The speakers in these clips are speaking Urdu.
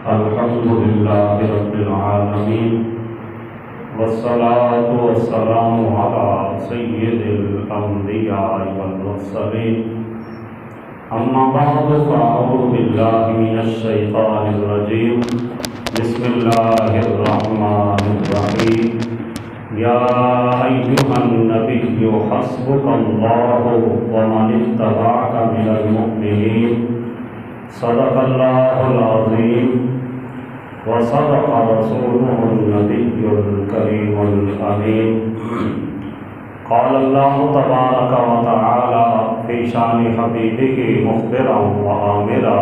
الحمد لله رب العالمين والصلاة والسلام على سيد الأنبياء والمرسلين أما بعد فأعوذ بالله من الشيطان الرجيم بسم الله الرحمن الرحيم يا أيها النبي حسبك الله ومن اتبعك من المؤمنين صدق الله العظيم وصدق رسوله النبي الكريم الأمين قال الله تبارك وتعالى في شان حبيبه مخبرا وآمرا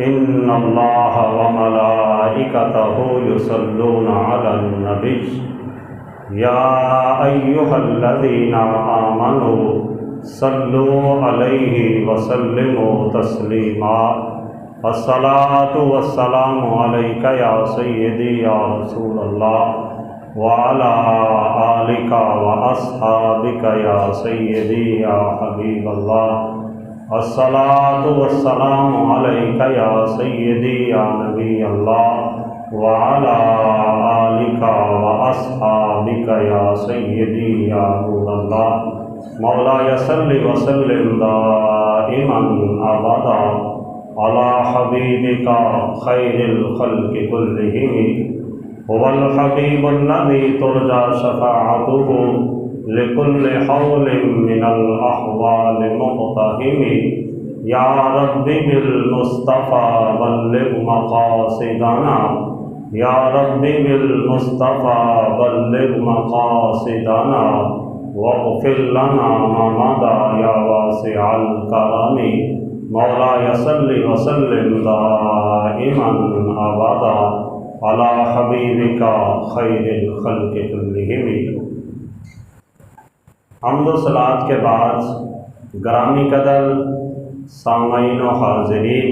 إن الله وملائكته يصلون على النبي يا أيها الذين آمنوا صلوا عليه وسلموا تسليما الصلاة والسلام عليك يا سيدي يا رسول الله وعلى آلك وأصحابك يا سيدي يا حبيب الله الصلاة والسلام عليك يا سيدي يا نبي الله وعلى آلك وأصحابك يا سيدي يا نور الله مولاي صل وسلم دائما أبدا على حبيبك خير الخلق كلهم هو الحبيب الذي ترجى شفاعته لكل حول من الأحوال مقتحم يا رب بالمصطفى بلغ مقاصدنا يا رب بالمصطفى بلغ مقاصدنا واغفر لنا ما مضى يا واسع الكرم مولاي صل وسلم دائما ابدا على حبيبك خير الخلق كلهم. حمد و صلات کے بعد گرامی قدر سامعین و حاضرین،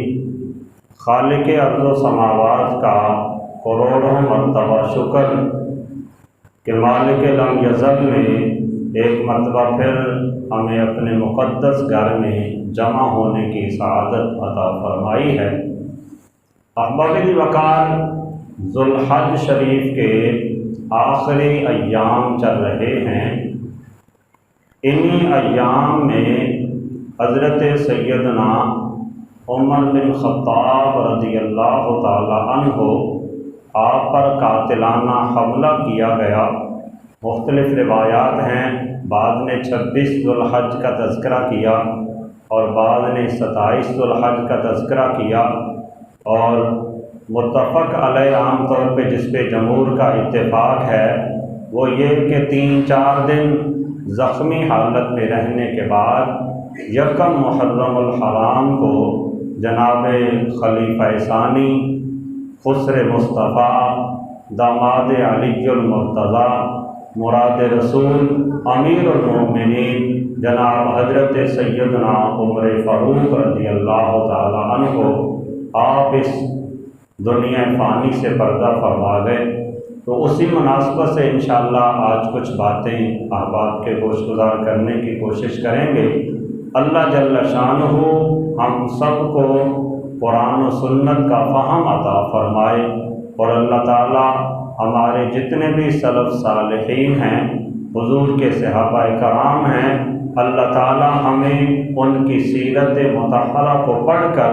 خالق ارض و سماوات کا کروڑوں مرتبہ شکر کہ مالک لم یزل نے ایک مرتبہ پھر ہمیں اپنے مقدس گھر میں جمع ہونے کی سعادت عطا فرمائی ہے. احباب وقار، ذوالحج شریف کے آخری ایام چل رہے ہیں. انہی ایام میں حضرت سیدنا عمر بن خطاب رضی اللہ تعالی عنہ آپ پر قاتلانہ حملہ کیا گیا. مختلف روایات ہیں، بعض نے 26 ذوالحج کا تذکرہ کیا اور بعض نے 27 ذوالحج کا تذکرہ کیا، اور متفق علیہ عام طور پہ جس پہ جمہور کا اتفاق ہے وہ یہ کہ 3-4 دن زخمی حالت میں رہنے کے بعد یکم محرم الحرام کو جناب خلیفہ ثانی خسر مصطفیٰ داماد علی المرتضیٰ مراد رسول امیر المومنین جناب حضرت سیدنا عمر فاروق رضی اللہ تعالی عنہ آپ اس دنیا فانی سے پردہ فرما گئے. تو اسی مناسبت سے انشاءاللہ آج کچھ باتیں احباب کے گوش گزار کرنے کی کوشش کریں گے. اللہ جل شانہ ہم سب کو قرآن و سنت کا فہم عطا فرمائے، اور اللہ تعالی ہمارے جتنے بھی سلف صالحین ہیں، حضور کے صحابہ کرام ہیں، اللہ تعالی ہمیں ان کی سیرت مطہرہ کو پڑھ کر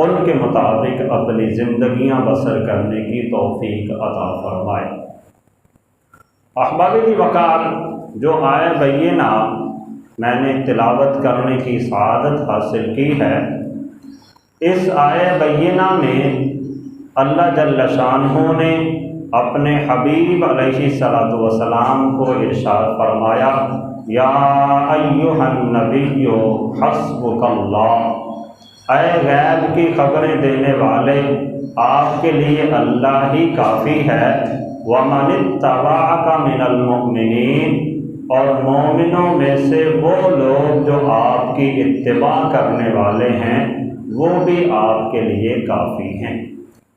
ان کے مطابق اپنی زندگیاں بسر کرنے کی توفیق عطا فرمائے. احباب وقار، جو آیہ بینہ میں نے تلاوت کرنے کی سعادت حاصل کی ہے، اس آیہ بینہ میں اللہ جل شانہ نے اپنے حبیب علیہ الصلوۃ والسلام کو ارشاد فرمایا، یا ایھا النبی حسبک اللہ، اے غیب کی خبریں دینے والے، آپ کے لیے اللہ ہی کافی ہے. وَمَنِ اتَّبَعَكَ مِنَ الْمُؤْمِنِينَ، اور مومنوں میں سے وہ لوگ جو آپ کی اتباع کرنے والے ہیں وہ بھی آپ کے لیے کافی ہیں.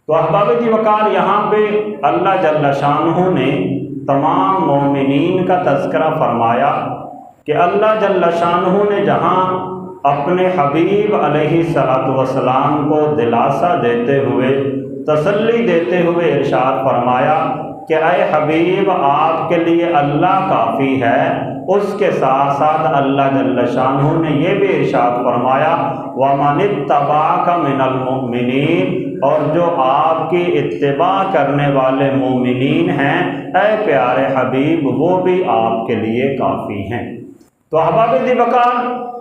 تو احباب وقار، یہاں پہ اللہ جل شانہ نے تمام مومنین کا تذکرہ فرمایا کہ اللہ جل شانہ نے جہاں اپنے حبیب علیہ السلام کو دلاسا دیتے ہوئے، تسلی دیتے ہوئے ارشاد فرمایا کہ اے حبیب آپ کے لیے اللہ کافی ہے۔ اس کے ساتھ ساتھ اللہ جل شانہ نے یہ بھی ارشاد فرمایا وَمَنِ اتَّبَعَكَ مِنَ الْمُؤْمِنِينَ، اور جو آپ کی اتباع کرنے والے مومنین ہیں اے پیارے حبیب وہ بھی آپ کے لیے کافی ہیں۔ تو احباب ذی وقار،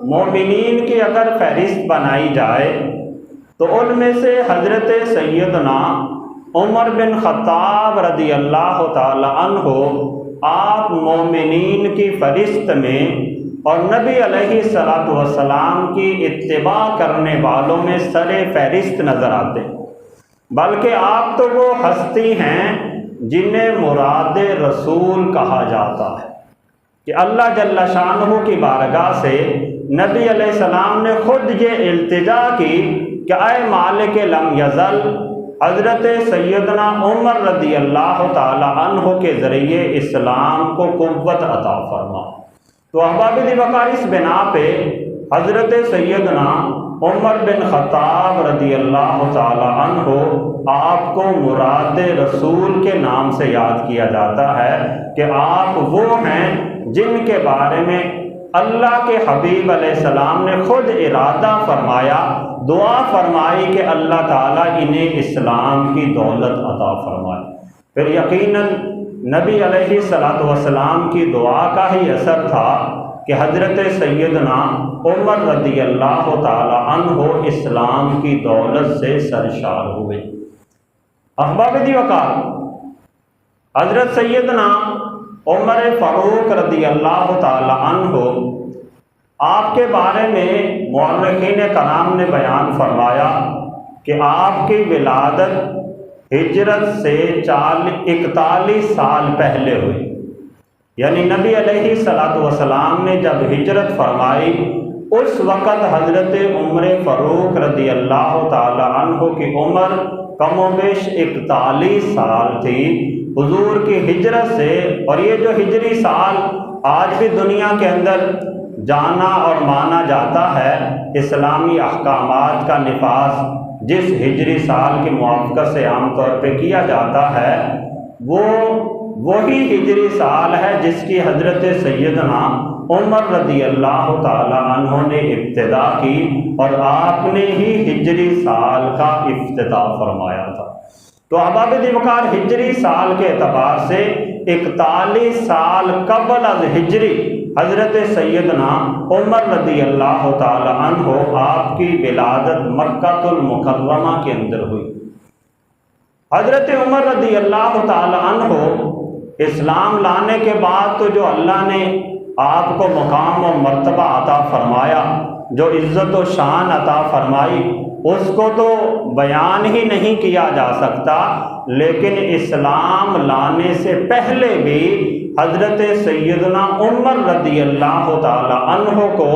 مومنین کی اگر فہرست بنائی جائے تو ان میں سے حضرت سیدنا عمر بن خطاب رضی اللہ تعالی عنہ آپ مومنین کی فہرست میں اور نبی علیہ السلام کی اتباع کرنے والوں میں سر فہرست نظر آتے ہیں، بلکہ آپ تو وہ ہستی ہیں جنہیں مراد رسول کہا جاتا ہے کہ اللہ جل شانہ کی بارگاہ سے نبی علیہ السلام نے خود یہ التجا کی کہ اے مالک لم یزل، حضرت سیدنا عمر رضی اللہ تعالی عنہ کے ذریعے اسلام کو قوت عطا فرما۔ تو احباب ذی وقار، اس بنا پہ حضرت سیدنا عمر بن خطاب رضی اللہ تعالی عنہ آپ کو مراد رسول کے نام سے یاد کیا جاتا ہے کہ آپ وہ ہیں جن کے بارے میں اللہ کے حبیب علیہ السلام نے خود ارادہ فرمایا، دعا فرمائی کہ اللہ تعالیٰ انہیں اسلام کی دولت عطا فرمائے۔ پھر یقیناً نبی علیہ السلام کی دعا کا ہی اثر تھا کہ حضرت سیدنا عمر رضی اللہ تعالی عنہ اسلام کی دولت سے سرشار ہوئے۔ احباب ذی وقار، حضرت سیدنا عمر فاروق رضی اللہ تعالی عنہ آپ کے بارے میں مورخین کرام نے بیان فرمایا کہ آپ کی ولادت ہجرت سے 41 سال پہلے ہوئی، یعنی نبی علیہ السلام نے جب ہجرت فرمائی اس وقت حضرت عمر فاروق رضی اللہ تعالی عنہ کی عمر کم و بیش 41 سال تھی حضور کی ہجرت سے۔ اور یہ جو ہجری سال آج بھی دنیا کے اندر جانا اور مانا جاتا ہے، اسلامی احکامات کا نفاذ جس ہجری سال کی موافقت سے عام طور پہ کیا جاتا ہے وہی ہجری سال ہے جس کی حضرت سیدنا عمر رضی اللہ تعالی عنہ نے ابتدا کی اور آپ نے ہی ہجری سال کا افتتاح فرمایا تھا۔ تو احباب ذی وقار، ہجری سال کے اعتبار سے 41 سال قبل از ہجری حضرت سیدنا عمر رضی اللہ تعالی عنہ آپ کی ولادت مکہ المکرمہ کے اندر ہوئی۔ حضرت عمر رضی اللہ تعالی عنہ اسلام لانے کے بعد تو جو اللہ نے آپ کو مقام و مرتبہ عطا فرمایا، جو عزت و شان عطا فرمائی، اس کو تو بیان ہی نہیں کیا جا سکتا، لیکن اسلام لانے سے پہلے بھی حضرت سیدنا عمر رضی اللہ تعالی عنہ کو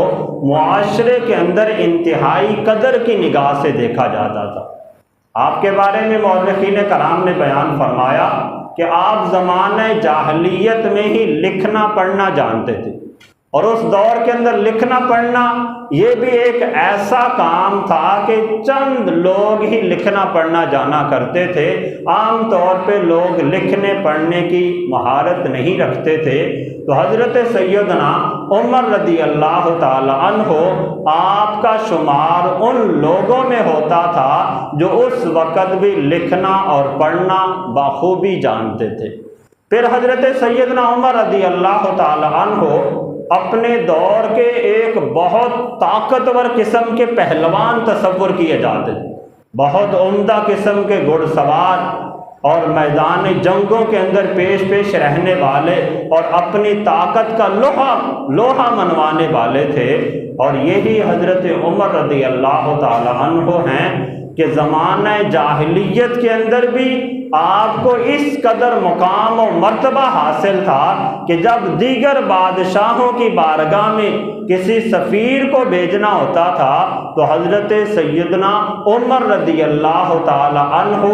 معاشرے کے اندر انتہائی قدر کی نگاہ سے دیکھا جاتا تھا۔ آپ کے بارے میں مورخین کرام نے بیان فرمایا کہ آپ زمانہ جاہلیت میں ہی لکھنا پڑھنا جانتے تھے، اور اس دور کے اندر لکھنا پڑھنا یہ بھی ایک ایسا کام تھا کہ چند لوگ ہی لکھنا پڑھنا جانا کرتے تھے، عام طور پہ لوگ لکھنے پڑھنے کی مہارت نہیں رکھتے تھے۔ تو حضرت سیدنا عمر رضی اللہ تعالی عنہ آپ کا شمار ان لوگوں میں ہوتا تھا جو اس وقت بھی لکھنا اور پڑھنا بخوبی جانتے تھے۔ پھر حضرت سیدنا عمر رضی اللہ تعالی عنہ اپنے دور کے ایک بہت طاقتور قسم کے پہلوان تصور کیے جاتے تھے، بہت عمدہ قسم کے گھڑ سوار اور میدان جنگوں کے اندر پیش رہنے والے اور اپنی طاقت کا لوہا منوانے والے تھے۔ اور یہی حضرت عمر رضی اللہ تعالی عنہ ہیں کہ زمانہ جاہلیت کے اندر بھی آپ کو اس قدر مقام و مرتبہ حاصل تھا کہ جب دیگر بادشاہوں کی بارگاہ میں کسی سفیر کو بھیجنا ہوتا تھا تو حضرت سیدنا عمر رضی اللہ تعالی عنہ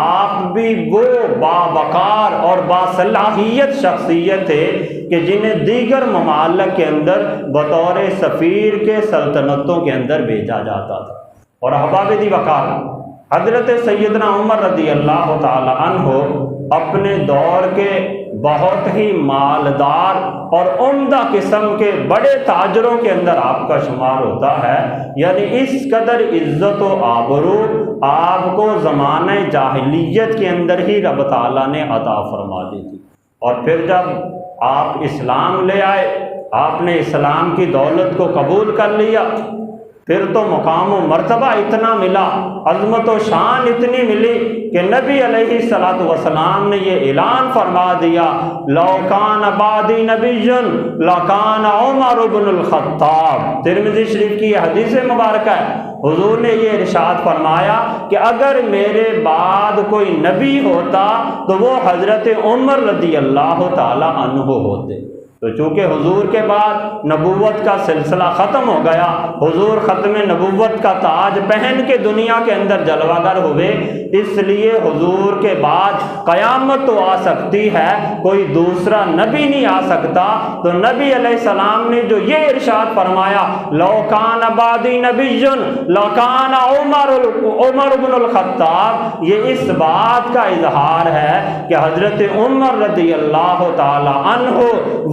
آپ بھی وہ باوقار اور باصلاحیت شخصیت تھے کہ جنہیں دیگر ممالک کے اندر بطور سفیر کے سلطنتوں کے اندر بھیجا جاتا تھا۔ اور احباب دی وقار، حضرت سیدنا عمر رضی اللہ تعالی عنہ اپنے دور کے بہت ہی مالدار اور عمدہ قسم کے بڑے تاجروں کے اندر آپ کا شمار ہوتا ہے، یعنی اس قدر عزت و آبرو آپ کو زمانہ جاہلیت کے اندر ہی رب تعالیٰ نے عطا فرما دی تھی۔ اور پھر جب آپ اسلام لے آئے، آپ نے اسلام کی دولت کو قبول کر لیا، پھر تو مقام و مرتبہ اتنا ملا، عظمت و شان اتنی ملی کہ نبی علیہ الصلوۃ والسلام نے یہ اعلان فرما دیا، لو کان بعدی نبی لکان عمر بن الخطاب۔ ترمذی شریف کی یہ حدیث مبارکہ ہے، حضور نے یہ ارشاد فرمایا کہ اگر میرے بعد کوئی نبی ہوتا تو وہ حضرت عمر رضی اللہ تعالی عنہ ہوتے۔ تو چونکہ حضور کے بعد نبوت کا سلسلہ ختم ہو گیا، حضور ختم نبوت کا تاج پہن کے دنیا کے اندر جلوہ گر ہوئے، اس لیے حضور کے بعد قیامت تو آ سکتی ہے، کوئی دوسرا نبی نہیں آ سکتا۔ تو نبی علیہ السلام نے جو یہ ارشاد فرمایا، لو کان بعدی نبی لکان عمر بن الخطاب، یہ اس بات کا اظہار ہے کہ حضرت عمر رضی اللہ تعالی عنہ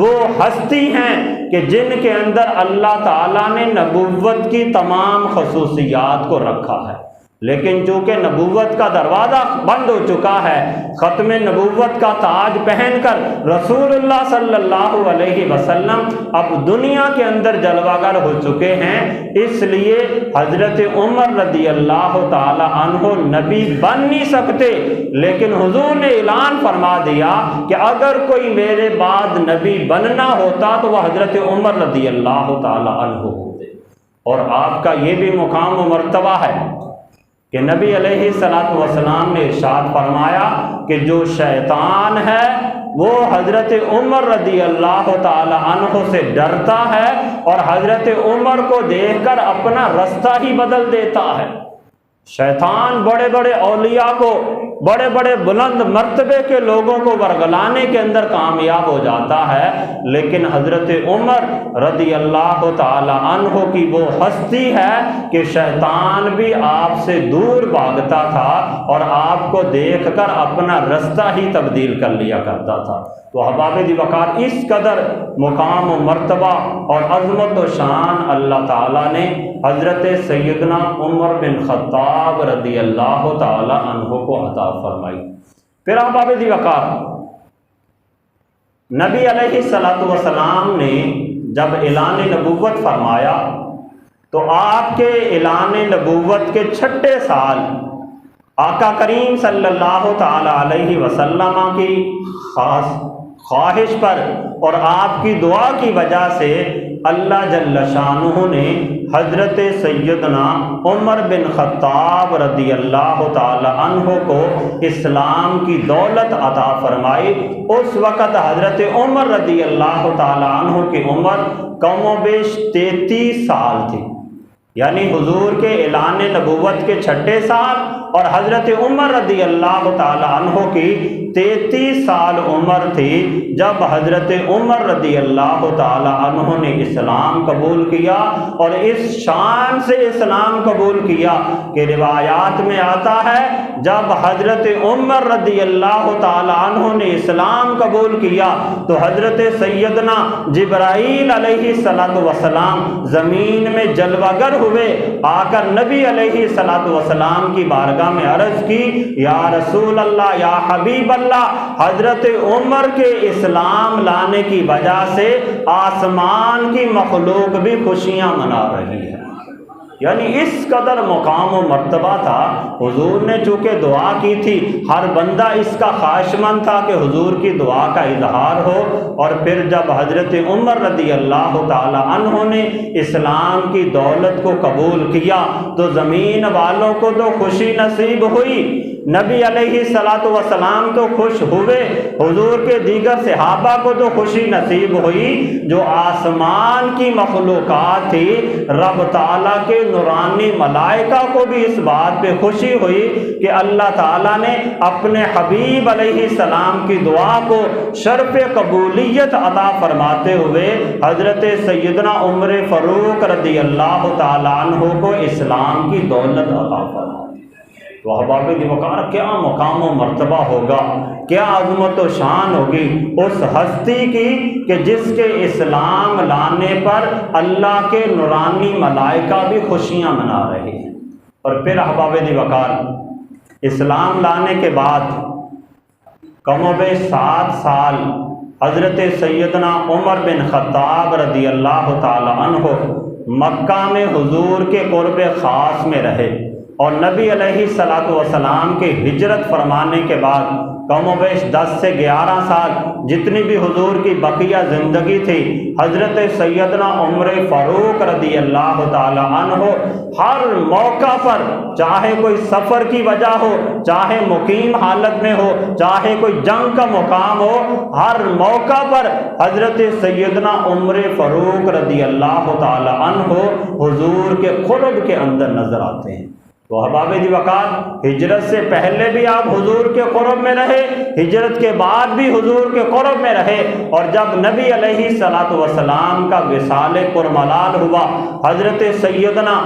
وہ ہستی ہیں کہ جن کے اندر اللہ تعالیٰ نے نبوت کی تمام خصوصیات کو رکھا ہے، لیکن چونکہ نبوت کا دروازہ بند ہو چکا ہے، ختم نبوت کا تاج پہن کر رسول اللہ صلی اللہ علیہ وسلم اب دنیا کے اندر جلوہ گر ہو چکے ہیں، اس لیے حضرت عمر رضی اللہ تعالی عنہ نبی بن نہیں سکتے، لیکن حضور نے اعلان فرما دیا کہ اگر کوئی میرے بعد نبی بننا ہوتا تو وہ حضرت عمر رضی اللہ تعالی عنہ ہوتے۔ اور آپ کا یہ بھی مقام و مرتبہ ہے کہ نبی علیہ الصلوۃ والسلام نے ارشاد فرمایا کہ جو شیطان ہے وہ حضرت عمر رضی اللہ تعالی عنہ سے ڈرتا ہے اور حضرت عمر کو دیکھ کر اپنا رستہ ہی بدل دیتا ہے۔ شیطان بڑے بڑے اولیاء کو، بڑے بڑے بلند مرتبے کے لوگوں کو ورگلانے کے اندر کامیاب ہو جاتا ہے، لیکن حضرت عمر رضی اللہ تعالی عنہ کی وہ ہستی ہے کہ شیطان بھی آپ سے دور بھاگتا تھا اور آپ کو دیکھ کر اپنا رستہ ہی تبدیل کر لیا کرتا تھا۔ تو احباب دی وقار، اس قدر مقام و مرتبہ اور عظمت و شان اللہ تعالیٰ نے حضرت سیدنا عمر بن خطاب رضی اللہ تعالی عنہ کو عطا فرمائی۔ پھر احباب دی وقار، نبی علیہ الصلوۃ والسلام نے جب اعلان نبوت فرمایا تو آپ کے اعلان نبوت کے 6 سال آقا کریم صلی اللہ تعالی علیہ وسلم کی خاص خواہش پر اور آپ کی دعا کی وجہ سے اللہ جل شانہ نے حضرت سیدنا عمر بن خطاب رضی اللہ تعالی عنہ کو اسلام کی دولت عطا فرمائی۔ اس وقت حضرت عمر رضی اللہ تعالی عنہ کی عمر کم و بیش 33 سال تھی، یعنی حضور کے اعلان نبوت کے 6 سال اور حضرت عمر رضی اللہ تعالی عنہ کی 33 سال عمر تھی جب حضرت عمر رضی اللہ تعالی عنہ نے اسلام قبول کیا، اور اس شان سے اسلام قبول کیا کہ روایات میں آتا ہے جب حضرت عمر رضی اللہ تعالی عنہ نے اسلام قبول کیا تو حضرت سیدنا جبرائیل علیہ السلام زمین میں جلوہ گر ہوئے، آ کر نبی علیہ السلام کی بارگاہ میں عرض کی، یا رسول اللہ، یا حبیب اللہ، حضرت عمر کے اسلام لانے کی وجہ سے آسمان کی مخلوق بھی خوشیاں منا رہی ہے۔ یعنی اس قدر مقام و مرتبہ تھا۔ حضور نے چونکہ دعا کی تھی، ہر بندہ اس کا خواہش مند تھا کہ حضور کی دعا کا اظہار ہو، اور پھر جب حضرت عمر رضی اللہ تعالی عنہ نے اسلام کی دولت کو قبول کیا تو زمین والوں کو تو خوشی نصیب ہوئی، نبی علیہ الصلوۃ والسلام تو خوش ہوئے، حضور کے دیگر صحابہ کو تو خوشی نصیب ہوئی، جو آسمان کی مخلوقات تھی رب تعالیٰ کے نورانی ملائکہ کو بھی اس بات پہ خوشی ہوئی کہ اللہ تعالیٰ نے اپنے حبیب علیہ السلام کی دعا کو شرف قبولیت عطا فرماتے ہوئے حضرت سیدنا عمر فاروق رضی اللہ تعالیٰ عنہ کو اسلام کی دولت عطا فرمائی۔ تو احباب وقار کیا مقام و مرتبہ ہوگا، کیا عظمت و شان ہوگی اس ہستی کی کہ جس کے اسلام لانے پر اللہ کے نورانی ملائکہ بھی خوشیاں منا رہے ہیں۔ اور پھر احباب وقار اسلام لانے کے بعد کم و بیش 7 سال حضرت سیدنا عمر بن خطاب رضی اللہ تعالی عنہ مکہ میں حضور کے قرب خاص میں رہے، اور نبی علیہ الصلوۃ والسلام کے ہجرت فرمانے کے بعد کم و بیش 10 سے 11 سال جتنی بھی حضور کی بقیہ زندگی تھی، حضرت سیدنا عمر فاروق رضی اللہ تعالی عنہ ہر موقع پر، چاہے کوئی سفر کی وجہ ہو، چاہے مقیم حالت میں ہو، چاہے کوئی جنگ کا مقام ہو، ہر موقع پر حضرت سیدنا عمر فاروق رضی اللہ تعالی عنہ حضور کے قرب کے اندر نظر آتے ہیں۔ تو احباب وقار ہجرت سے پہلے بھی آپ حضور کے قرب میں رہے، ہجرت کے بعد بھی حضور کے قرب میں رہے، اور جب نبی علیہ الصلوۃ والسلام کا وصال پرملال ہوا، حضرت سیدنا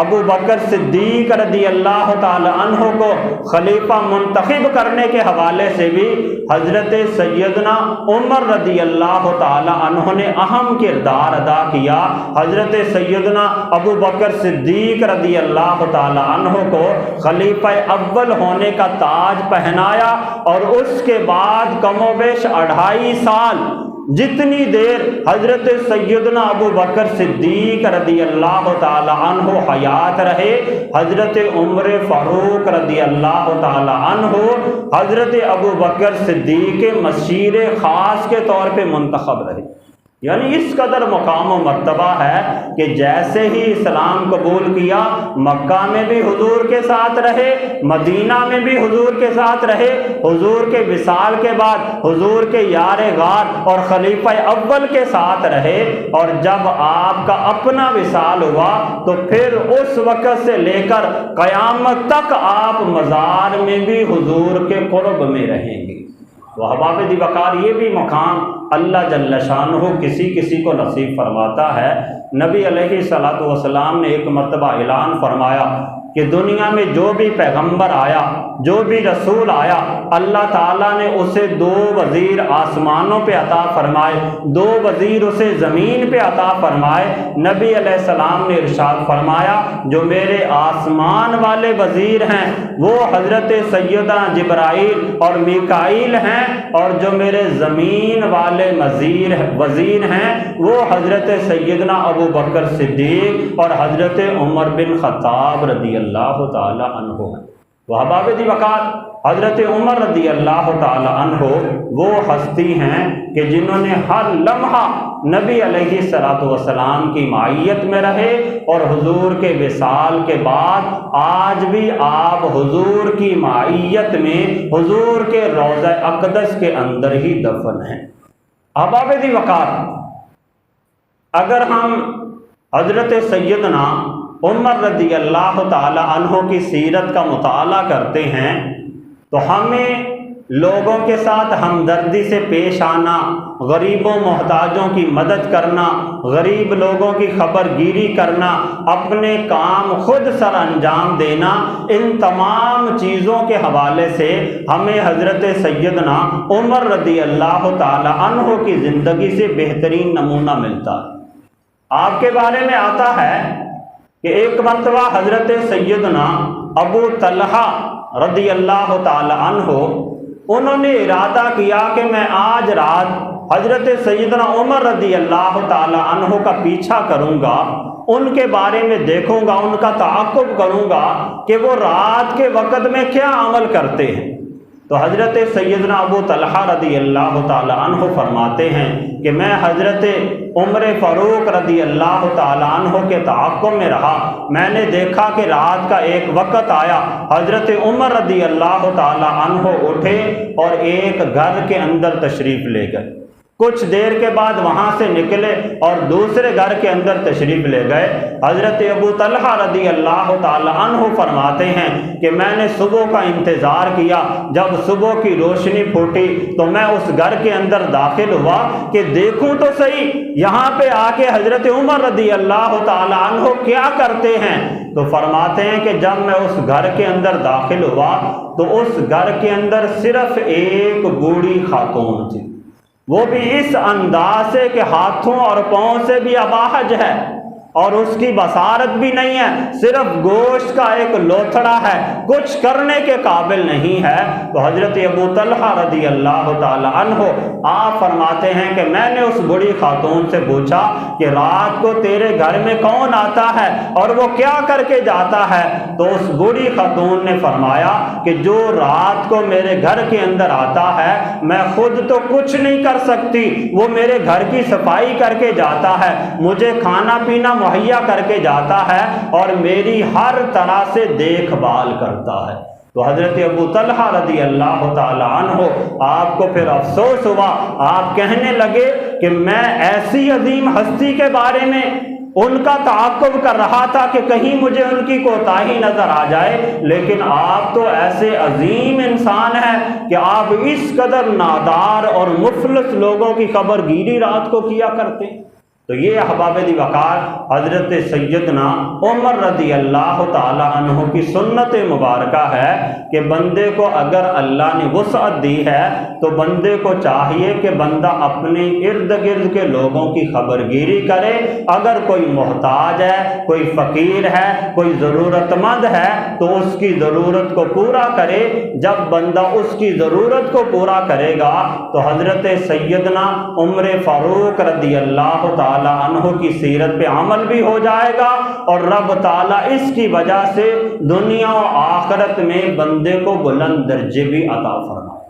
ابو بکر صدیق رضی اللہ تعالی عنہ کو خلیفہ منتخب کرنے کے حوالے سے بھی حضرت سیدنا عمر رضی اللہ تعالی عنہ نے اہم کردار ادا کیا۔ حضرت سیدنا ابو بکر صدیق رضی اللہ تعالی عنہ کو خلیفہ اول ہونے کا تاج پہنایا، اور اس کے بعد کم و بیش 2.5 سال جتنی دیر حضرت سیدنا ابو بکر صدیق رضی اللہ تعالی عنہ حیات رہے، حضرت عمر فاروق رضی اللہ تعالی عنہ حضرت ابو بکر صدیق مشیر خاص کے طور پہ منتخب رہے۔ یعنی اس قدر مقام و مرتبہ ہے کہ جیسے ہی اسلام قبول کیا، مکہ میں بھی حضور کے ساتھ رہے، مدینہ میں بھی حضور کے ساتھ رہے، حضور کے وصال کے بعد حضور کے یار غار اور خلیفہ اول کے ساتھ رہے، اور جب آپ کا اپنا وصال ہوا تو پھر اس وقت سے لے کر قیامت تک آپ مزار میں بھی حضور کے قرب میں رہیں گے۔ تو احباب وقار یہ بھی مقام اللہ جل شانہ کسی کسی کو نصیب فرماتا ہے۔ نبی علیہ الصلوۃ والسلام نے ایک مرتبہ اعلان فرمایا کہ دنیا میں جو بھی پیغمبر آیا، جو بھی رسول آیا، اللہ تعالیٰ نے اسے 2 وزیر آسمانوں پہ عطا فرمائے، 2 وزیر اسے زمین پہ عطا فرمائے۔ نبی علیہ السلام نے ارشاد فرمایا جو میرے آسمان والے وزیر ہیں وہ حضرت سیدنا جبرائیل اور میکائیل ہیں، اور جو میرے زمین والے وزیر ہیں وہ حضرت سیدنا ابو بکر صدیق اور حضرت عمر بن خطاب رضی اللہ تعالی عنہ ہیں۔ وہ احباب وقار حضرت عمر رضی اللہ تعالی عنہ وہ ہستی ہیں کہ جنہوں نے ہر لمحہ نبی علیہ الصلوۃ والسلام کی معیت میں رہے، اور حضور کے وصال کے بعد آج بھی آپ حضور کی معیت میں حضور کے روضہ اقدس کے اندر ہی دفن ہیں۔ احباب وقار اگر ہم حضرت سیدنا عمر رضی اللہ تعالی عنہ کی سیرت کا مطالعہ کرتے ہیں تو ہمیں لوگوں کے ساتھ ہمدردی سے پیش آنا، غریبوں محتاجوں کی مدد کرنا، غریب لوگوں کی خبر گیری کرنا، اپنے کام خود سر انجام دینا، ان تمام چیزوں کے حوالے سے ہمیں حضرت سیدنا عمر رضی اللہ تعالی عنہ کی زندگی سے بہترین نمونہ ملتا ہے۔ آپ کے بارے میں آتا ہے کہ ایک مرتبہ حضرت سیدنا ابو طلحہ رضی اللہ تعالی عنہ انہوں نے ارادہ کیا کہ میں آج رات حضرت سیدنا عمر رضی اللہ تعالی عنہ کا پیچھا کروں گا، ان کے بارے میں دیکھوں گا، ان کا تعاقب کروں گا کہ وہ رات کے وقت میں کیا عمل کرتے ہیں۔ تو تو حضرت سیدنا ابو طلحہ رضی اللہ تعالی عنہ فرماتے ہیں کہ میں حضرت عمر فاروق رضی اللہ تعالی عنہ کے تعاقب میں رہا، میں نے دیکھا کہ رات کا ایک وقت آیا، حضرت عمر رضی اللہ تعالی عنہ اٹھے اور ایک گھر کے اندر تشریف لے گئے، کچھ دیر کے بعد وہاں سے نکلے اور دوسرے گھر کے اندر تشریف لے گئے۔ حضرت ابو طلحہ رضی اللہ تعالی عنہ فرماتے ہیں کہ میں نے صبح کا انتظار کیا، جب صبح کی روشنی پھوٹی تو میں اس گھر کے اندر داخل ہوا کہ دیکھوں تو صحیح یہاں پہ آ کے حضرت عمر رضی اللہ تعالی عنہ کیا کرتے ہیں۔ تو فرماتے ہیں کہ جب میں اس گھر کے اندر داخل ہوا تو اس گھر کے اندر صرف ایک بوڑھی خاتون تھی، وہ بھی اس انداز سے کہ ہاتھوں اور پاؤں سے بھی اباہج ہے اور اس کی بصارت بھی نہیں ہے، صرف گوشت کا ایک لوتھڑا ہے، کچھ کرنے کے قابل نہیں ہے۔ تو حضرت ابو طلحہ رضی اللہ تعالی عنہ آپ فرماتے ہیں کہ میں نے اس بڑی خاتون سے پوچھا کہ رات کو تیرے گھر میں کون آتا ہے اور وہ کیا کر کے جاتا ہے؟ تو اس بڑی خاتون نے فرمایا کہ جو رات کو میرے گھر کے اندر آتا ہے میں خود تو کچھ نہیں کر سکتی، وہ میرے گھر کی صفائی کر کے جاتا ہے، مجھے کھانا پینا مہیا کر کے جاتا ہے اور میری ہر طرح سے دیکھ بھال کرتا ہے۔ تو حضرت ابو طلحہ رضی اللہ تعالی عنہ آپ کو پھر افسوس ہوا، آپ کہنے لگے کہ میں ایسی عظیم ہستی کے بارے میں ان کا تعاقب کر رہا تھا کہ کہیں مجھے ان کی کوتاہی نظر آ جائے، لیکن آپ تو ایسے عظیم انسان ہیں کہ آپ اس قدر نادار اور مفلس لوگوں کی خبر گیری رات کو کیا کرتے۔ تو یہ احباب دی وقار حضرت سیدنا عمر رضی اللہ تعالی عنہ کی سنت مبارکہ ہے کہ بندے کو اگر اللہ نے وسعت دی ہے تو بندے کو چاہیے کہ بندہ اپنے ارد گرد کے لوگوں کی خبر گیری کرے، اگر کوئی محتاج ہے، کوئی فقیر ہے، کوئی ضرورت مند ہے تو اس کی ضرورت کو پورا کرے۔ جب بندہ اس کی ضرورت کو پورا کرے گا تو حضرت سیدنا عمر فاروق رضی اللہ تعالی عنہ کی سیرت پہ عمل بھی ہو جائے گا اور رب تعالیٰ اس کی وجہ سے دنیا و آخرت میں بندے کو بلند درجے بھی عطا فرمائے۔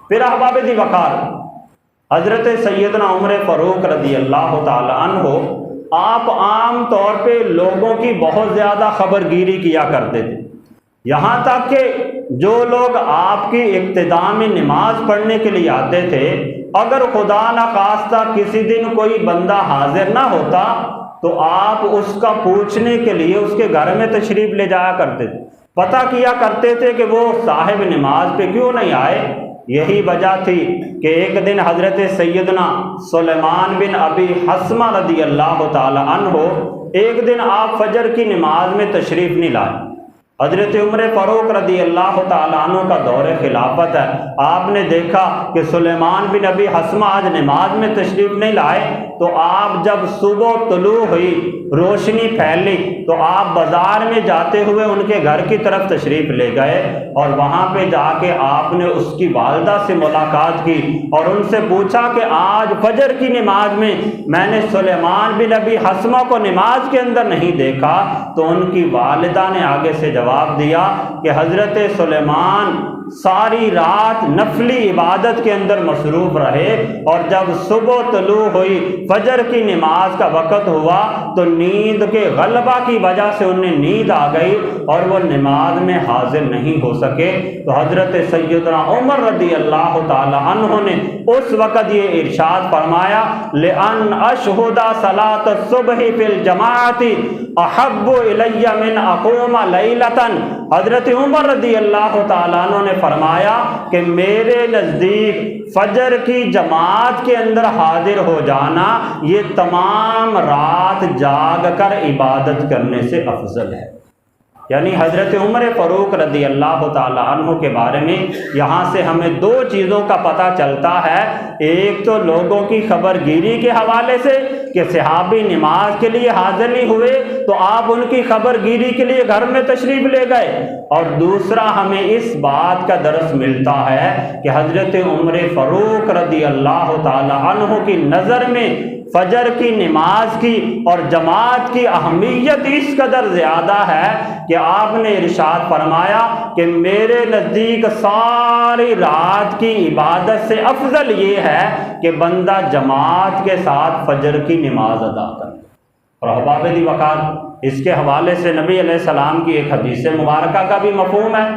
پھر احباب دی وقار حضرت سیدنا عمر فاروق رضی اللہ تعالی عنہ آپ عام طور پہ لوگوں کی بہت زیادہ خبر گیری کیا کرتے تھے، یہاں تک کہ جو لوگ آپ کی ابتدا میں نماز پڑھنے کے لیے آتے تھے، اگر خدا نخواستہ کسی دن کوئی بندہ حاضر نہ ہوتا تو آپ اس کا پوچھنے کے لیے اس کے گھر میں تشریف لے جایا کرتے تھے، پتہ کیا کرتے تھے کہ وہ صاحب نماز پہ کیوں نہیں آئے۔ یہی وجہ تھی کہ ایک دن حضرت سیدنا سلیمان بن ابی حسمہ رضی اللہ تعالی عنہ ایک دن آپ فجر کی نماز میں تشریف نہیں لائے۔ حضرت عمر فاروق رضی اللہ تعالیٰ عنہ کا دور خلافت ہے، آپ نے دیکھا کہ سلیمان بن ابی حسمہ آج نماز میں تشریف نہیں لائے، تو آپ جب صبح طلوع ہوئی، روشنی پھیلی تو آپ بازار میں جاتے ہوئے ان کے گھر کی طرف تشریف لے گئے اور وہاں پہ جا کے آپ نے اس کی والدہ سے ملاقات کی اور ان سے پوچھا کہ آج فجر کی نماز میں نے سلیمان بن ابی حسمہ کو نماز کے اندر نہیں دیکھا۔ تو ان کی والدہ نے آگے سے جواب دیا کہ حضرت سلیمان ساری رات نفلی عبادت کے اندر مصروف رہے اور جب صبح طلوع ہوئی، فجر کی نماز کا وقت ہوا تو نیند کے غلبہ کی وجہ سے انہیں نیند آ گئی اور وہ نماز میں حاضر نہیں ہو سکے۔ تو حضرت سیدنا عمر رضی اللہ تعالی عنہ نے اس وقت یہ ارشاد فرمایا لأن اشہد صلاۃ الصبح فی الجماعۃ احب الی من اقوم لیلۃ۔ حضرت عمر رضی اللہ تعالیٰ عنہ نے فرمایا کہ میرے نزدیک فجر کی جماعت کے اندر حاضر ہو جانا یہ تمام رات جاگ کر عبادت کرنے سے افضل ہے۔ یعنی حضرت عمر فاروق رضی اللہ تعالی عنہ کے بارے میں یہاں سے ہمیں دو چیزوں کا پتہ چلتا ہے، ایک تو لوگوں کی خبر گیری کے حوالے سے کہ صحابی نماز کے لیے حاضر نہیں ہوئے تو آپ ان کی خبر گیری کے لیے گھر میں تشریف لے گئے۔ اور دوسرا ہمیں اس بات کا درس ملتا ہے کہ حضرت عمر فاروق رضی اللہ تعالی عنہ کی نظر میں فجر کی نماز کی اور جماعت کی اہمیت اس قدر زیادہ ہے کہ آپ نے ارشاد فرمایا کہ میرے نزدیک ساری رات کی عبادت سے افضل یہ ہے کہ بندہ جماعت کے ساتھ فجر کی نماز ادا کرے۔ اور احباب دی وقار، اس کے حوالے سے نبی علیہ السلام کی ایک حدیث مبارکہ کا بھی مفہوم ہے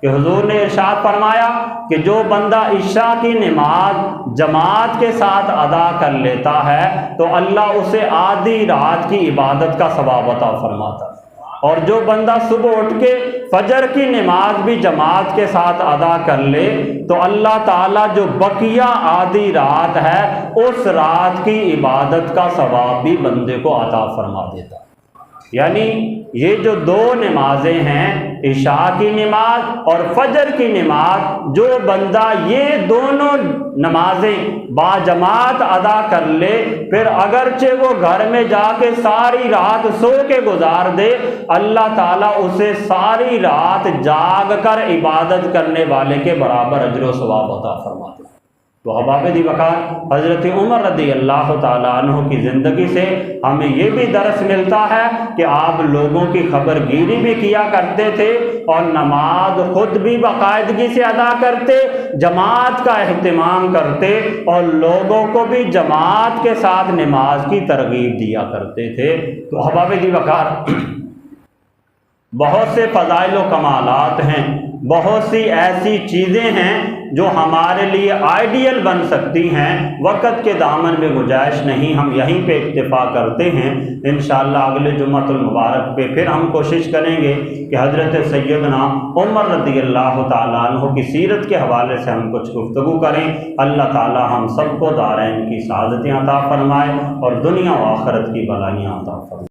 کہ حضور نے ارشاد فرمایا کہ جو بندہ عشاء کی نماز جماعت کے ساتھ ادا کر لیتا ہے تو اللہ اسے آدھی رات کی عبادت کا ثواب عطا فرماتا ہے، اور جو بندہ صبح اٹھ کے فجر کی نماز بھی جماعت کے ساتھ ادا کر لے تو اللہ تعالیٰ جو بقیہ آدھی رات ہے اس رات کی عبادت کا ثواب بھی بندے کو عطا فرما دیتا ہے۔ یعنی یہ جو دو نمازیں ہیں، عشاء کی نماز اور فجر کی نماز، جو بندہ یہ دونوں نمازیں باجماعت ادا کر لے، پھر اگرچہ وہ گھر میں جا کے ساری رات سو کے گزار دے، اللہ تعالیٰ اسے ساری رات جاگ کر عبادت کرنے والے کے برابر اجر و ثواب عطا فرماتے ہیں۔ تو احباب دی وقار، حضرت عمر رضی اللہ تعالیٰ عنہ کی زندگی سے ہمیں یہ بھی درس ملتا ہے کہ آپ لوگوں کی خبر گیری بھی کیا کرتے تھے اور نماز خود بھی باقاعدگی سے ادا کرتے، جماعت کا اہتمام کرتے اور لوگوں کو بھی جماعت کے ساتھ نماز کی ترغیب دیا کرتے تھے۔ تو احباب دی وقار، بہت سے فضائل و کمالات ہیں، بہت سی ایسی چیزیں ہیں جو ہمارے لیے آئیڈیل بن سکتی ہیں، وقت کے دامن میں گنجائش نہیں، ہم یہیں پہ اکتفا کرتے ہیں۔ انشاءاللہ اگلے جمعۃ المبارک پہ پھر ہم کوشش کریں گے کہ حضرت سیدنا عمر رضی اللہ تعالیٰ عنہ کی سیرت کے حوالے سے ہم کچھ گفتگو کریں۔ اللہ تعالیٰ ہم سب کو دارین کی سعادتیں عطا فرمائے اور دنیا و آخرت کی بھلائیاں عطا فرمائے۔